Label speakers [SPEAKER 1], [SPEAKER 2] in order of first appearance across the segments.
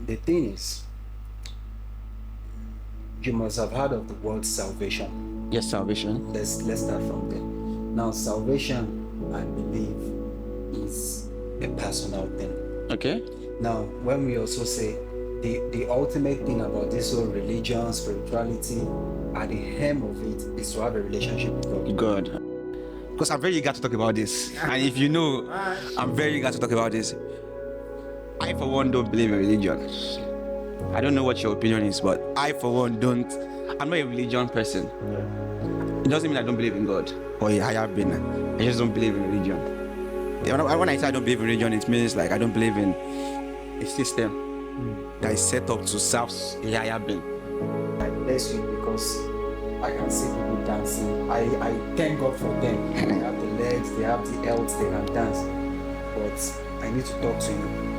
[SPEAKER 1] the thing is, you must have heard of the word salvation.
[SPEAKER 2] Yes, salvation.
[SPEAKER 1] Let's start from there. Now, salvation, I believe, is a personal thing.
[SPEAKER 2] Okay.
[SPEAKER 1] Now, when we also say the ultimate thing about this whole religion, spirituality, at the hem of it is to have a relationship with God.
[SPEAKER 2] Because I'm very eager to talk about this. And if you know, I'm very eager to talk about this. I, for one, don't believe in religion. I don't know what your opinion is, but I, for one, don't. I'm not a religion person. It doesn't mean I don't believe in God or a higher being. I just don't believe in religion. When I say I don't believe in religion, it means like I don't believe in a system that is set up to serve a higher being.
[SPEAKER 1] I bless you because I can see people dancing. I thank God for them. They have the legs, they have the health, they can dance. But I need to talk to you.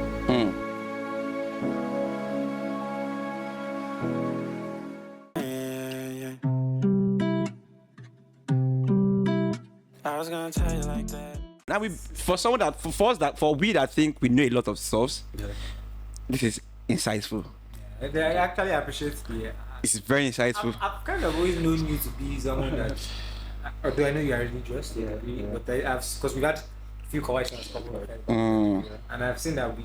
[SPEAKER 3] I was gonna tell you like that.
[SPEAKER 2] Now, for we that think we know a lot of stuff, this is insightful.
[SPEAKER 4] I actually appreciate the.
[SPEAKER 2] It's very insightful.
[SPEAKER 4] I've kind of always known you to be someone that, although I know you are religious, but because we've had a few conversations, and I've seen that we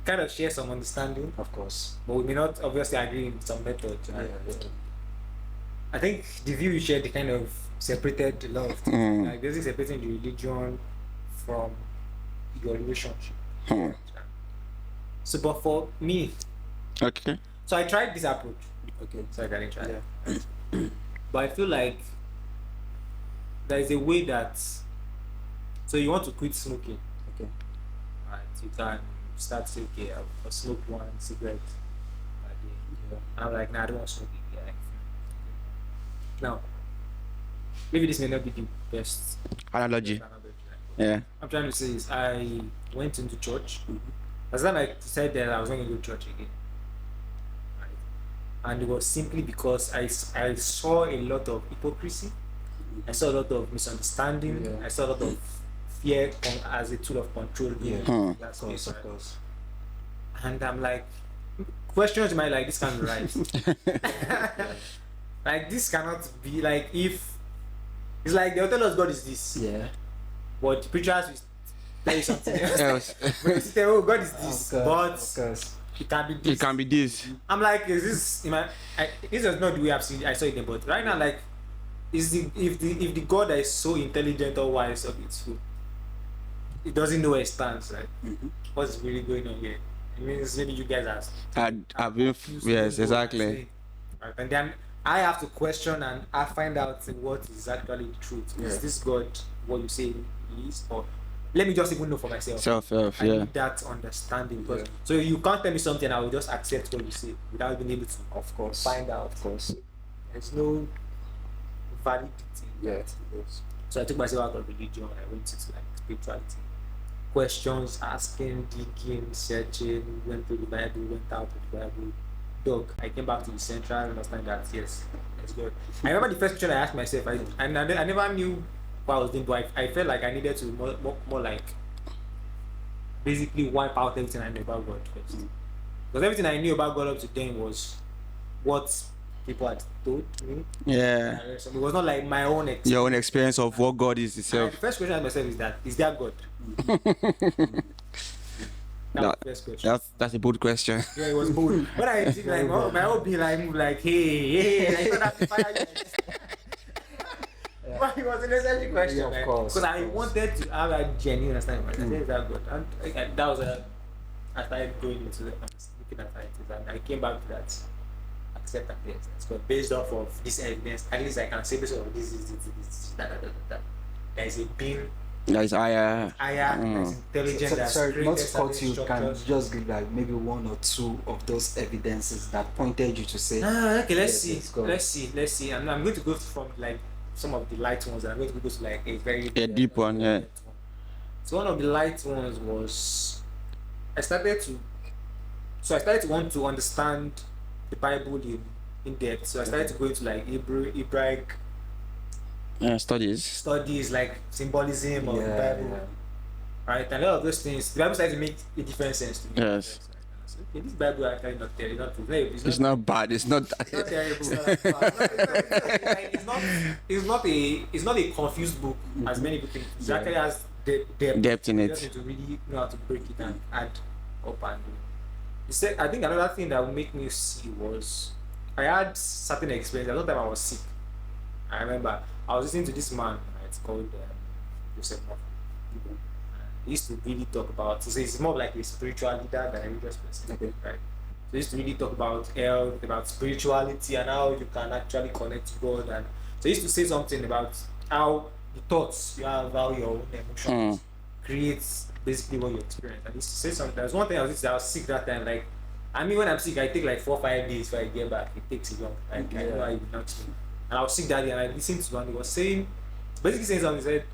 [SPEAKER 4] kind of share some understanding,
[SPEAKER 1] Of course.
[SPEAKER 4] but we may not obviously agree in some methods. I think the view you shared, they kind of separated a lot of things. Like basically separating the religion from your relationship. So, but for me,
[SPEAKER 2] Okay.
[SPEAKER 4] so I tried this approach.
[SPEAKER 1] Okay.
[SPEAKER 4] So I can try. But I feel like there is a way that. So you want to quit smoking.
[SPEAKER 1] Okay.
[SPEAKER 4] Right. You can start saying, okay, I'll smoke one cigarette a day. I'm like, nah, I don't want to smoke it. Yeah. Now, maybe this may not be the best
[SPEAKER 2] Analogy. Yeah.
[SPEAKER 4] I'm trying to say is I went into church. As then I decided that I was not going to go to church again. Right? And it was simply because I saw a lot of hypocrisy. I saw a lot of misunderstanding. I saw a lot of fear as a tool of control. That's
[SPEAKER 1] Of course.
[SPEAKER 4] And I'm like, questions in my like, this can't be right. Like, this cannot be like, if it's like they'll tell us God is this.
[SPEAKER 1] Yeah.
[SPEAKER 4] But the preachers will tell you something else. When you say, oh, God is this, but it can be this.
[SPEAKER 2] It can be this.
[SPEAKER 4] I'm like, is this? This is not the way I saw it. But right now, like, if the God that is so intelligent or wise of its food, it doesn't know where it stands. Like, what's really going on here? It means maybe you guys
[SPEAKER 2] I've been. Yes, exactly.
[SPEAKER 4] Right, and then I have to question and I find out what is actually the truth. Is this God what you say he is, or let me just even know for myself. I need that understanding because so you can't tell me something, I will just accept what you say without being able to, of course, find out.
[SPEAKER 1] Of course.
[SPEAKER 4] There's no validity.
[SPEAKER 1] Yes.
[SPEAKER 4] So I took myself out of religion. I went into like spirituality, questions, asking, digging, searching. Went through the Bible, went out of the Bible. Dog. I came back to the central and understand that yes, it's good. I remember the first question I asked myself. I never knew what I was doing, but I felt like I needed to more like basically wipe out everything I knew about God first. Because everything I knew about God up to then was what people had told me.
[SPEAKER 2] Yeah.
[SPEAKER 4] So it was not like my own experience.
[SPEAKER 2] Your own experience of what God is itself.
[SPEAKER 4] The first question I asked myself is there God? That's the first question.
[SPEAKER 2] That's a bold question.
[SPEAKER 4] Yeah, it was bold. But I think like my whole being like hey, I thought I'd fire you. But it was a necessary question,
[SPEAKER 1] of course.
[SPEAKER 4] Because I wanted to have a genuine understanding. I said, is that good? And that was I started going into looking at scientists, and I came back to that acceptance. Yes, so based off of this evidence, at least I can say based off of this, that. There is a being.
[SPEAKER 2] That is
[SPEAKER 4] that's intelligent. That's
[SPEAKER 1] Sorry, not to cut you.
[SPEAKER 4] structures.
[SPEAKER 1] Can you just give like maybe one or two of those evidences that pointed you to say?
[SPEAKER 4] Okay, let's
[SPEAKER 1] yes,
[SPEAKER 4] see. Let's see. I'm going to go from like some of the light ones, and I'm going to go to like a very
[SPEAKER 2] deep one. Yeah.
[SPEAKER 4] So one of the light ones was I started to want to understand the Bible in depth. So I started to go into like Hebraic studies like symbolism of the Bible. Right, and a lot of those things, the Bible started to make a different sense to me.
[SPEAKER 2] Yes.
[SPEAKER 4] Okay, this Bible actually not terrible.
[SPEAKER 2] It's not bad. It's not.
[SPEAKER 4] It's not terrible. It's not a confused book as many people think. It actually has
[SPEAKER 2] Depth in
[SPEAKER 4] You
[SPEAKER 2] it.
[SPEAKER 4] just need to really know how to break it and add up and I think another thing that would make me see was I had certain experience. At the time I was sick. I remember I was listening to this man. It's called Joseph Moffatt. He used to really talk about. So he's more like a spiritual leader than a religious person,
[SPEAKER 1] Okay.
[SPEAKER 4] right? So he used to really talk about health, about spirituality, and how you can actually connect to God. And so he used to say something about how the thoughts you have, how your own emotions creates basically what you experience. And he used to say something. There was one thing I was sick that time. Like, I mean, when I'm sick, I take like 4 or 5 days before I get back. It takes a long. Like, I know I did not sleep. And I was sick that day, and I listened to one. He was saying, basically saying something. He said,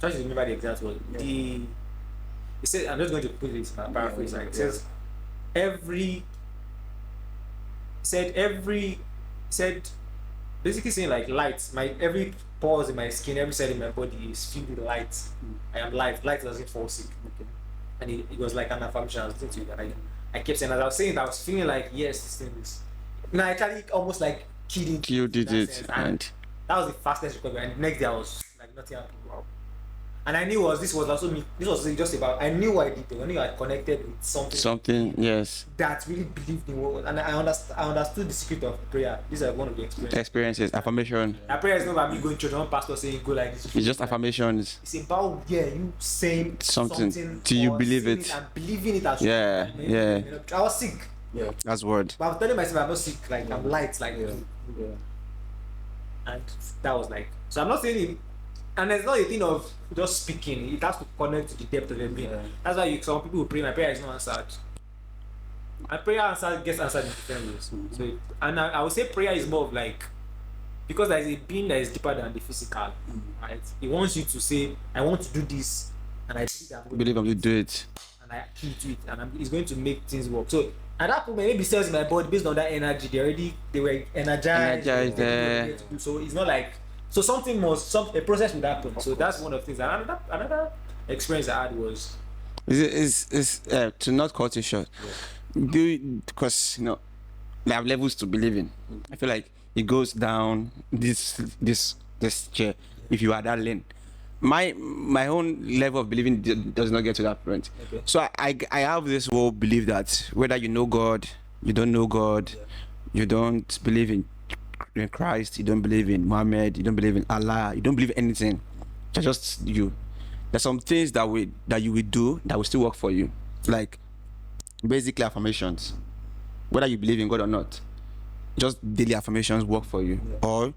[SPEAKER 4] I'm trying to remember the exact word. He said, I'm just going to put this in a paraphrase. Like, it says, basically saying like light. Every pores in my skin, every cell in my body is filled with light. I am light. Light doesn't fall sick. Okay. And it was like an affirmation. I was listening to it, and I kept saying, as I was saying, I was feeling like, yes, this thing is. I actually almost like killed it. And that was the fastest recovery. And the next day I was like nothing happened. Wow. And I knew this was also me. This was just about. I knew what I did. I knew I connected with something.
[SPEAKER 2] Something, yes.
[SPEAKER 4] That really believed in what, and I understood the secret of prayer. These are one of the
[SPEAKER 2] Experiences, affirmation.
[SPEAKER 4] A prayer is not about me going to church. One pastor saying go like this.
[SPEAKER 2] It's just affirmations.
[SPEAKER 4] It's about you saying
[SPEAKER 2] something till you believe it.
[SPEAKER 4] And believing it as
[SPEAKER 2] yeah.
[SPEAKER 4] I was sick.
[SPEAKER 1] Yeah.
[SPEAKER 2] That's word.
[SPEAKER 4] But I was telling myself I'm not sick. Like I'm light. Like
[SPEAKER 1] Yeah.
[SPEAKER 4] and that was like. So I'm not saying it. And it's not a thing of just speaking. It has to connect to the depth of your being.
[SPEAKER 1] Yeah.
[SPEAKER 4] That's why some people will pray. My prayer is not answered. And prayer gets answered in different ways. So, and I would say prayer is more of like, because there is a being that is deeper than the physical, right? He wants you to say, I want to do this, and I believe
[SPEAKER 2] I'm going to do it.
[SPEAKER 4] and I key to it, and it's going to make things work. So at that point, maybe cells in my body, based on that energy, they were energized. So it's not like. So a process would happen. So that's one of the things. And another experience I had was.
[SPEAKER 2] Is to not cut it short. Because there are levels to believe in. I feel like it goes down this chair. If you are that lane, my own level of believing does not get to that point.
[SPEAKER 1] Okay.
[SPEAKER 2] So I have this whole belief that whether you know God, you don't know God, you don't believe in Christ, you don't believe in Muhammad, you don't believe in Allah, you don't believe anything. Just you. There's some things that you will do that will still work for you, like basically affirmations. Whether you believe in God or not, just daily affirmations work for you.
[SPEAKER 1] Yeah.
[SPEAKER 2] Or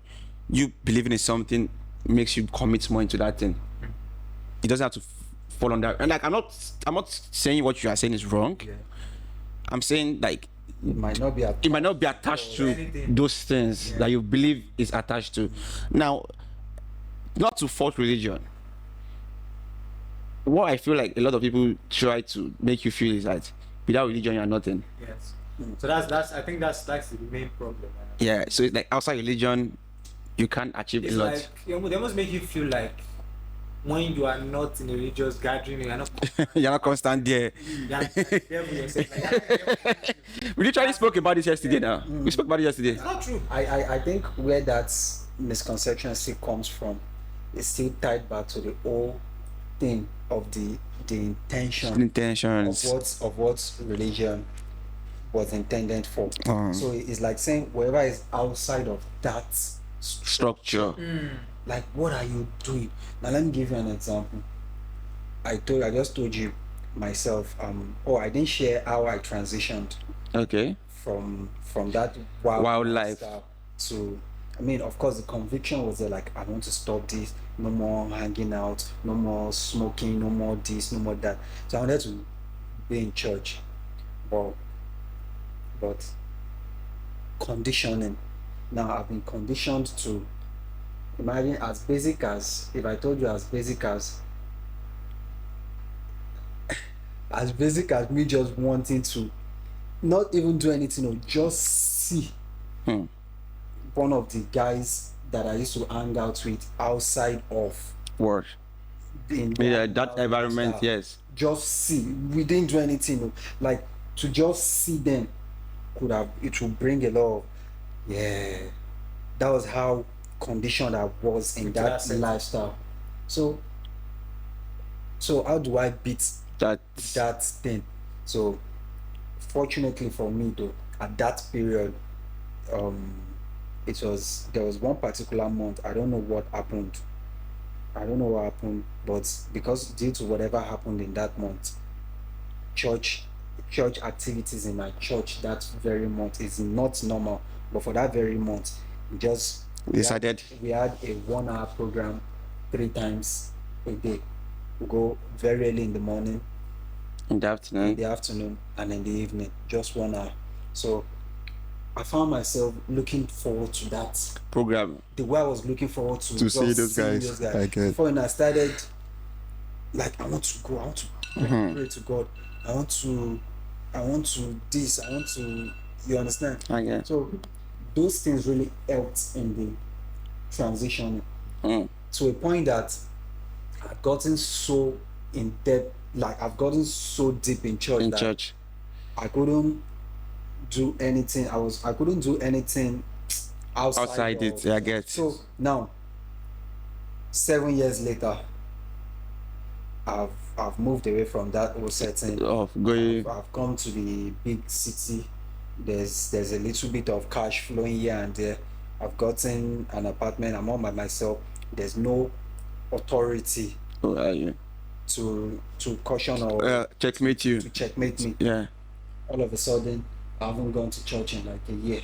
[SPEAKER 2] you believing in something makes you commit more into that thing. It doesn't have to fall on that. And like I'm not saying what you are saying is wrong.
[SPEAKER 1] Yeah.
[SPEAKER 2] I'm saying like
[SPEAKER 1] It might not be
[SPEAKER 2] attached to
[SPEAKER 4] anything.
[SPEAKER 2] those things that you believe is attached to. Now, not to fault religion. What I feel like a lot of people try to make you feel is that without religion you are nothing.
[SPEAKER 4] Yes. So that's I think that's the main problem.
[SPEAKER 2] Yeah. So it's like outside religion, you can't achieve
[SPEAKER 4] It's
[SPEAKER 2] a lot.
[SPEAKER 4] like they must make you feel like when you are not in a religious gathering, you are not.
[SPEAKER 2] You're not constant there. We literally spoke about this yesterday. Now we spoke about it yesterday.
[SPEAKER 4] It's not true.
[SPEAKER 1] I think where that misconception still comes from is still tied back to the whole thing of the intention
[SPEAKER 2] Intentions.
[SPEAKER 1] of what religion was intended for. So it's like saying whoever is outside of that
[SPEAKER 2] Structure.
[SPEAKER 1] like what are you doing? Now let me give you an example. I just told you myself, I didn't share how I transitioned
[SPEAKER 2] Okay.
[SPEAKER 1] from that wild
[SPEAKER 2] life
[SPEAKER 1] lifestyle to, I mean, of course the conviction was there, like I want to stop this, no more hanging out, no more smoking, no more this, no more that. So I wanted to be in church, but conditioning. Now I've been conditioned to imagine as basic as, if I told you as basic as me just wanting to not even do anything or just see one of the guys that I used to hang out with outside of
[SPEAKER 2] Word.
[SPEAKER 1] in
[SPEAKER 2] that environment,
[SPEAKER 1] lifestyle.
[SPEAKER 2] yes.
[SPEAKER 1] Just see, we didn't do anything. Like to just see them it will bring a lot of, yeah. That was how conditioned I was in that
[SPEAKER 4] That's it.
[SPEAKER 1] lifestyle. So how do I beat
[SPEAKER 2] That
[SPEAKER 1] thing? So fortunately for me though, at that period, there was one particular month. I don't know what happened. But because due to whatever happened in that month, church activities in my church that very month is not normal. But for that very month, just
[SPEAKER 2] decided.
[SPEAKER 1] we had a 1 hour program 3 times a day. We go very early in the morning,
[SPEAKER 2] in the
[SPEAKER 1] in
[SPEAKER 2] afternoon.
[SPEAKER 1] the afternoon, and in the evening, just 1 hour. So I found myself looking forward to that.
[SPEAKER 2] Program.
[SPEAKER 1] The way I was looking forward to
[SPEAKER 2] To see
[SPEAKER 1] just
[SPEAKER 2] those
[SPEAKER 1] seeing
[SPEAKER 2] guys. I get.
[SPEAKER 1] Before when I started, like I want to go, I want to
[SPEAKER 2] Mhm.
[SPEAKER 1] pray to God. I want to this, I want to, you understand?
[SPEAKER 2] I get.
[SPEAKER 1] So those things really helped in the transition to a point that I've gotten so in depth, like I've gotten so deep in church
[SPEAKER 2] In
[SPEAKER 1] that
[SPEAKER 2] church.
[SPEAKER 1] I couldn't do anything. I couldn't do anything outside
[SPEAKER 2] Outside it, I get.
[SPEAKER 1] So now, 7 years later, I've moved away from that old setting.
[SPEAKER 2] Of going.
[SPEAKER 1] I've come to the big city. There's a little bit of cash flowing here and there. I've gotten an apartment. I'm all by myself. There's no authority
[SPEAKER 2] Yeah.
[SPEAKER 1] to caution or
[SPEAKER 2] Checkmate you.
[SPEAKER 1] to checkmate me.
[SPEAKER 2] Yeah.
[SPEAKER 1] All of a sudden, I haven't gone to church in like a year.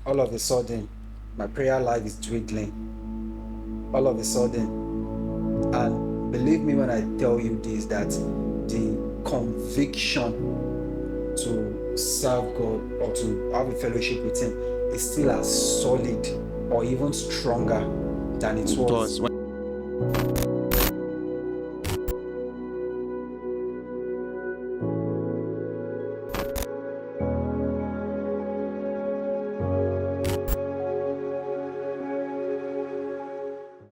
[SPEAKER 1] All of a sudden, my prayer life is dwindling. All of a sudden, and believe me when I tell you this, that the conviction to serve God or to have a fellowship with Him is still as solid or even stronger than it was.